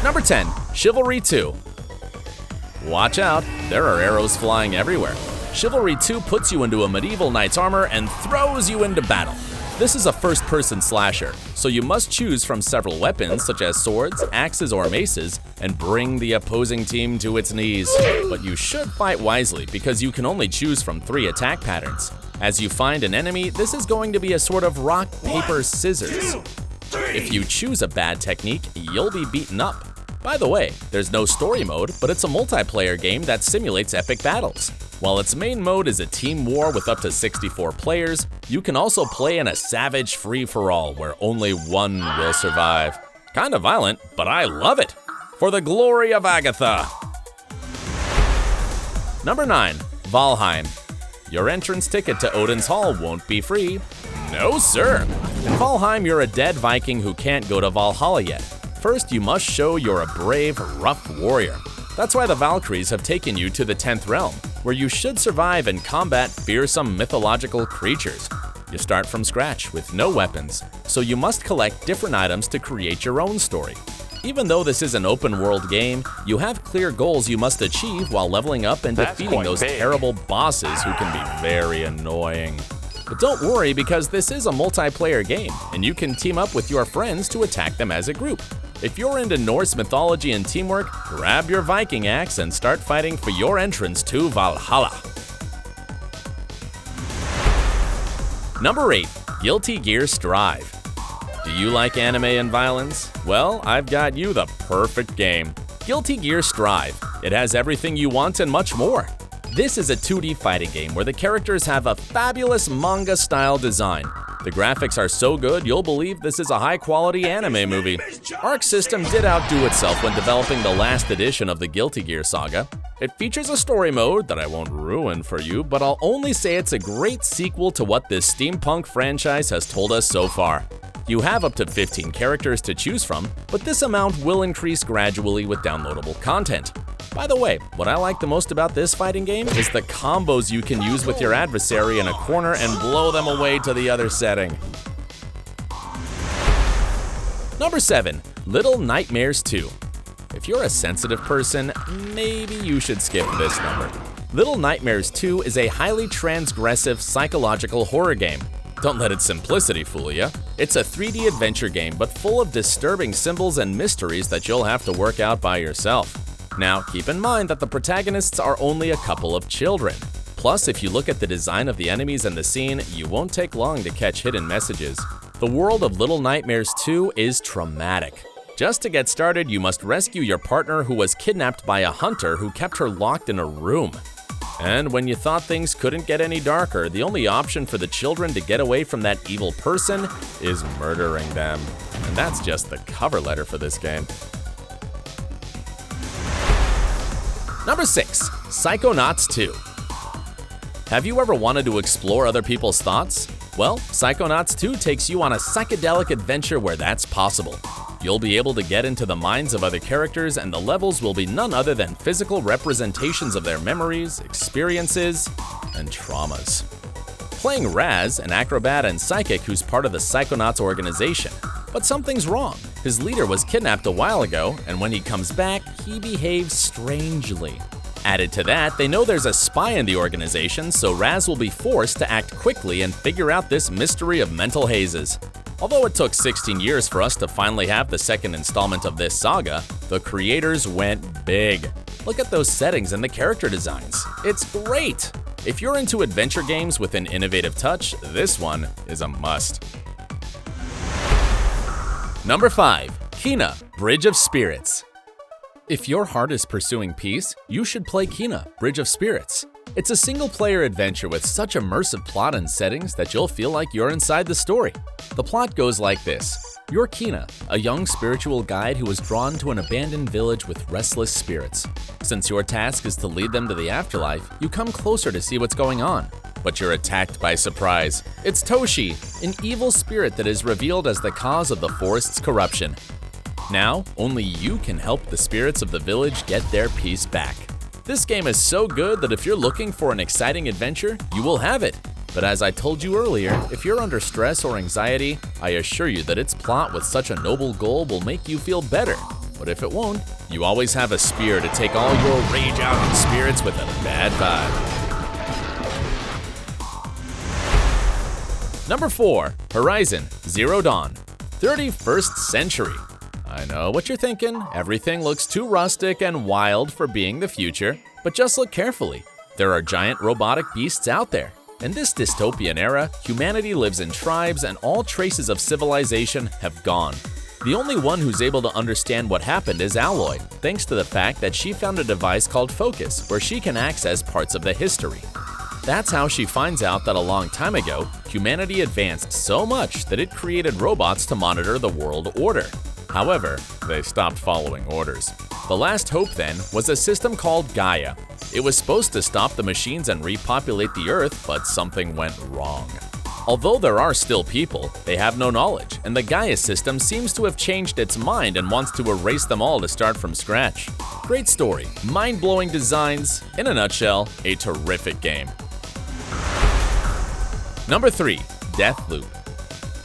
Number 10. Chivalry 2. Watch out, there are arrows flying everywhere. Chivalry 2 puts you into a medieval knight's armor and throws you into battle. This is a first-person slasher, so you must choose from several weapons such as swords, axes, or maces, and bring the opposing team to its knees. But you should fight wisely because you can only choose from 3 attack patterns. As you find an enemy, this is going to be a sort of rock, paper, scissors. If you choose a bad technique, you'll be beaten up. By the way, there's no story mode, but it's a multiplayer game that simulates epic battles. While its main mode is a team war with up to 64 players, you can also play in a savage free-for-all where only one will survive. Kinda violent, but I love it! For the glory of Agatha! Number 9. Valheim. Your entrance ticket to Odin's Hall won't be free. No sir! In Valheim, you're a dead Viking who can't go to Valhalla yet. First, you must show you're a brave, rough warrior. That's why the Valkyries have taken you to the 10th realm, where you should survive and combat fearsome mythological creatures. You start from scratch with no weapons, so you must collect different items to create your own story. Even though this is an open-world game, you have clear goals you must achieve while leveling up and defeating those terrible bosses who can be very annoying. But don't worry, because this is a multiplayer game, and you can team up with your friends to attack them as a group. If you're into Norse mythology and teamwork, grab your Viking axe and start fighting for your entrance to Valhalla. Number 8. Guilty Gear Strive. Do you like anime and violence? Well, I've got you the perfect game. Guilty Gear Strive. It has everything you want and much more. This is a 2D fighting game where the characters have a fabulous manga-style design. The graphics are so good, you'll believe this is a high-quality anime movie. Arc System did outdo itself when developing the last edition of the Guilty Gear saga. It features a story mode that I won't ruin for you, but I'll only say it's a great sequel to what this steampunk franchise has told us so far. You have up to 15 characters to choose from, but this amount will increase gradually with downloadable content. By the way, what I like the most about this fighting game is the combos you can use with your adversary in a corner and blow them away to the other setting. Number 7. Little Nightmares 2. If you're a sensitive person, maybe you should skip this number. Little Nightmares 2 is a highly transgressive psychological horror game. Don't let its simplicity fool you. It's a 3D adventure game, but full of disturbing symbols and mysteries that you'll have to work out by yourself. Now, keep in mind that the protagonists are only a couple of children. Plus, if you look at the design of the enemies and the scene, you won't take long to catch hidden messages. The world of Little Nightmares 2 is traumatic. Just to get started, you must rescue your partner who was kidnapped by a hunter who kept her locked in a room. And when you thought things couldn't get any darker, the only option for the children to get away from that evil person is murdering them. And that's just the cover letter for this game. Number 6. Psychonauts 2. Have you ever wanted to explore other people's thoughts? Well, Psychonauts 2 takes you on a psychedelic adventure where that's possible. You'll be able to get into the minds of other characters, and the levels will be none other than physical representations of their memories, experiences, and traumas. Playing Raz, an acrobat and psychic who's part of the Psychonauts organization. But something's wrong. His leader was kidnapped a while ago, and when he comes back, he behaves strangely. Added to that, they know there's a spy in the organization, so Raz will be forced to act quickly and figure out this mystery of mental hazes. Although it took 16 years for us to finally have the second installment of this saga, the creators went big. Look at those settings and the character designs. It's great! If you're into adventure games with an innovative touch, this one is a must. Number 5. Kena, Bridge of Spirits. If your heart is pursuing peace, you should play Kena, Bridge of Spirits. It's a single-player adventure with such immersive plot and settings that you'll feel like you're inside the story. The plot goes like this. You're Kena, a young spiritual guide who is drawn to an abandoned village with restless spirits. Since your task is to lead them to the afterlife, you come closer to see what's going on. But you're attacked by surprise. It's Toshi, an evil spirit that is revealed as the cause of the forest's corruption. Now, only you can help the spirits of the village get their peace back. This game is so good that if you're looking for an exciting adventure, you will have it. But as I told you earlier, if you're under stress or anxiety, I assure you that its plot with such a noble goal will make you feel better. But if it won't, you always have a spear to take all your rage out in spirits with a bad vibe. Number 4. Horizon Zero Dawn 31st Century. I know what you're thinking, everything looks too rustic and wild for being the future, but just look carefully. There are giant robotic beasts out there. In this dystopian era, humanity lives in tribes and all traces of civilization have gone. The only one who's able to understand what happened is Aloy, thanks to the fact that she found a device called Focus, where she can access parts of the history. That's how she finds out that a long time ago, humanity advanced so much that it created robots to monitor the world order. However, they stopped following orders. The last hope then was a system called Gaia. It was supposed to stop the machines and repopulate the Earth, but something went wrong. Although there are still people, they have no knowledge, and the Gaia system seems to have changed its mind and wants to erase them all to start from scratch. Great story, mind-blowing designs, in a nutshell, a terrific game. Number 3. Deathloop.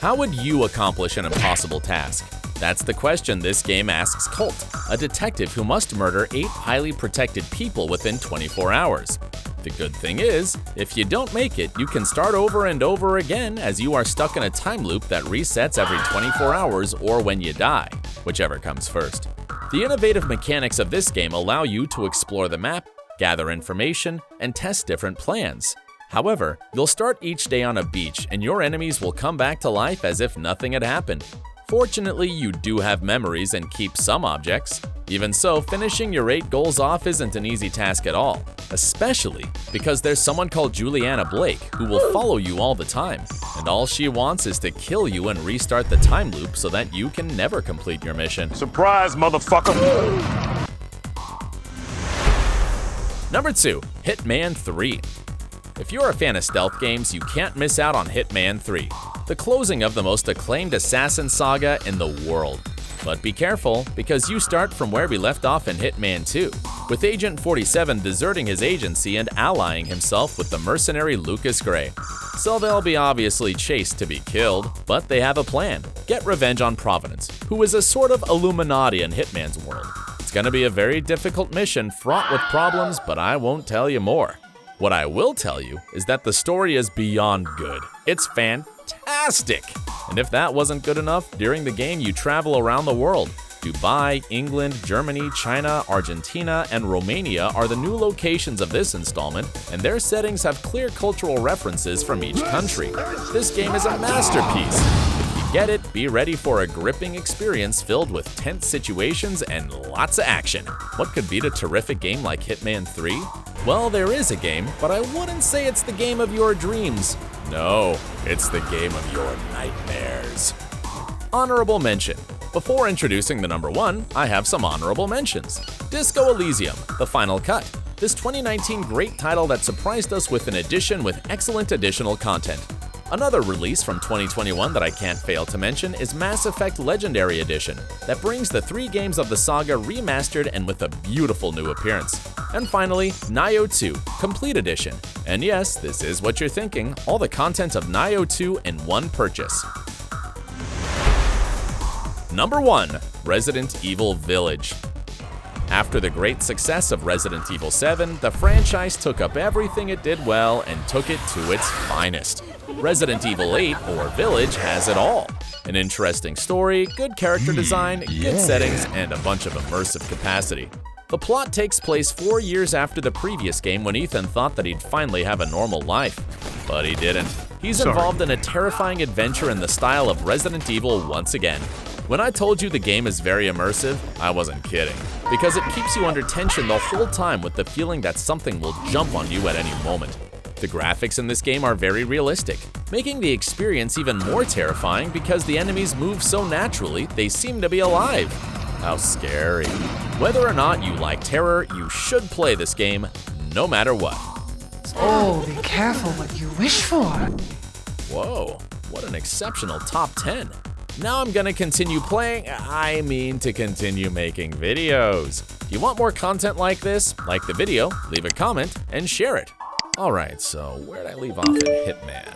How would you accomplish an impossible task? That's the question this game asks Colt, a detective who must murder 8 highly protected people within 24 hours. The good thing is, if you don't make it, you can start over and over again as you are stuck in a time loop that resets every 24 hours or when you die, whichever comes first. The innovative mechanics of this game allow you to explore the map, gather information, and test different plans. However, you'll start each day on a beach and your enemies will come back to life as if nothing had happened. Fortunately, you do have memories and keep some objects. Even so, finishing your 8 goals off isn't an easy task at all, especially because there's someone called Juliana Blake who will follow you all the time, and all she wants is to kill you and restart the time loop so that you can never complete your mission. Surprise, motherfucker! Number 2. Hitman 3. If you're a fan of stealth games, you can't miss out on Hitman 3, the closing of the most acclaimed assassin saga in the world. But be careful, because you start from where we left off in Hitman 2, with Agent 47 deserting his agency and allying himself with the mercenary Lucas Gray. So they'll be obviously chased to be killed, but they have a plan: get revenge on Providence, who is a sort of Illuminati in Hitman's world. It's gonna be a very difficult mission fraught with problems, but I won't tell you more. What I will tell you is that the story is beyond good. It's fantastic! And if that wasn't good enough, during the game you travel around the world. Dubai, England, Germany, China, Argentina, and Romania are the new locations of this installment, and their settings have clear cultural references from each country. This game is a masterpiece. If you get it, be ready for a gripping experience filled with tense situations and lots of action. What could beat a terrific game like Hitman 3? Well, there is a game, but I wouldn't say it's the game of your dreams. No, it's the game of your nightmares. Honorable mention. Before introducing the number 1, I have some honorable mentions. Disco Elysium, The Final Cut. This 2019 great title that surprised us with an edition with excellent additional content. Another release from 2021 that I can't fail to mention is Mass Effect Legendary Edition, that brings the 3 games of the saga remastered and with a beautiful new appearance. And finally, Nioh 2 Complete Edition. And yes, this is what you're thinking, all the content of Nioh 2 in one purchase. Number 1. Resident Evil Village. After the great success of Resident Evil 7, the franchise took up everything it did well and took it to its finest. Resident Evil 8, or Village, has it all. An interesting story, good character design, good settings, and a bunch of immersive capacity. The plot takes place 4 years after the previous game when Ethan thought that he'd finally have a normal life. But he didn't. He's involved in a terrifying adventure in the style of Resident Evil once again. When I told you the game is very immersive, I wasn't kidding, because it keeps you under tension the whole time with the feeling that something will jump on you at any moment. The graphics in this game are very realistic, making the experience even more terrifying because the enemies move so naturally they seem to be alive. How scary. Whether or not you like terror, you should play this game, no matter what. Oh, be careful what you wish for. Whoa, what an exceptional top 10. Now I'm gonna continue playing, to continue making videos. If you want more content like this, like the video, leave a comment, and share it. Alright, so where'd I leave off in Hitman?